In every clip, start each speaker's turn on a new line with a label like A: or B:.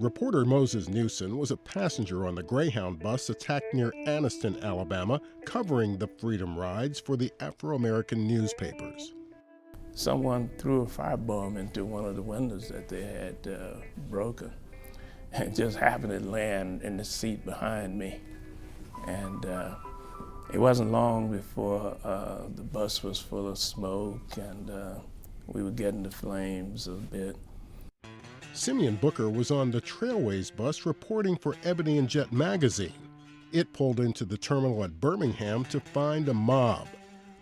A: Reporter Moses Newson was a passenger on the Greyhound bus attacked near Anniston, Alabama, covering the Freedom Rides for the Afro-American newspapers.
B: Someone threw a firebomb into one of the windows that they had broken. It just happened to land in the seat behind me. And it wasn't long before the bus was full of smoke and we were getting the flames a bit.
A: Simeon Booker was on the Trailways bus reporting for Ebony and Jet magazine. It pulled into the terminal at Birmingham to find a mob.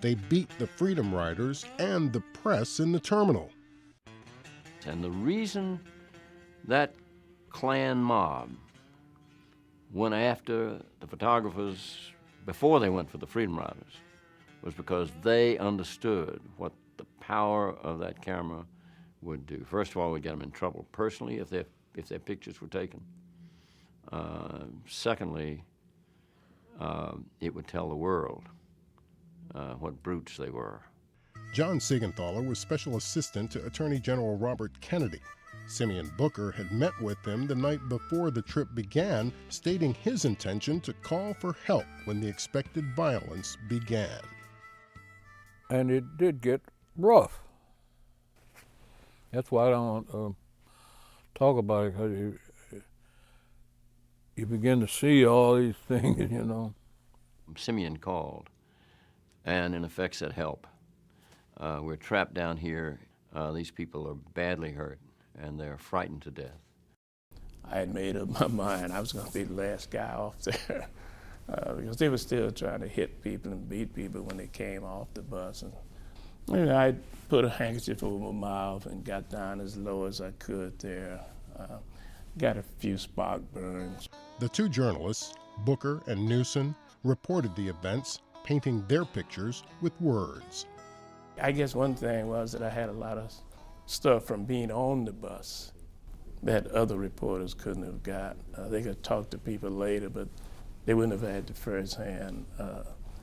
A: They beat the Freedom Riders and the press in the terminal.
C: And the reason that Klan mob went after the photographers before they went for the Freedom Riders was because they understood what the power of that camera would do. First of all, it would get them in trouble personally if their pictures were taken. Secondly, it would tell the world what brutes they were.
A: John Seigenthaler was special assistant to Attorney General Robert Kennedy. Simeon Booker had met with him the night before the trip began, stating his intention to call for help when the expected violence began.
D: And it did get rough. That's why I don't talk about it, because you begin to see all these things, you know.
C: Simeon called and in effect said, help. We're trapped down here. These people are badly hurt and they're frightened to death.
B: I had made up my mind I was going to be the last guy off there because they were still trying to hit people and beat people when they came off the bus. And I put a handkerchief over my mouth and got down as low as I could there. Got a few spark burns.
A: The two journalists, Booker and Newson, reported the events, painting their pictures with words.
B: I guess one thing was that I had a lot of stuff from being on the bus that other reporters couldn't have got. They could talk to people later, but they wouldn't have had the first-hand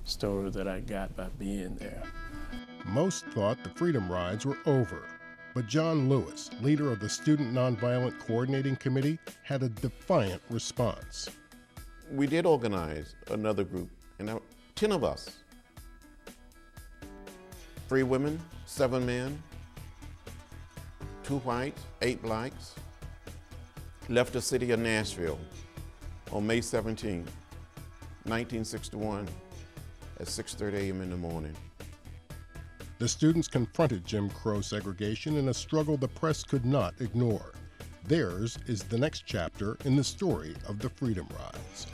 B: story that I got by being there.
A: Most thought the Freedom Rides were over, but John Lewis, leader of the Student Nonviolent Coordinating Committee, had a defiant response.
E: We did organize another group, and 10 of us, 3 women, 7 men, 2 whites, 8 blacks, left the city of Nashville on May 17, 1961 at 6:30 a.m. in the morning.
A: The students confronted Jim Crow segregation in a struggle the press could not ignore. Theirs is the next chapter in the story of the Freedom Rides.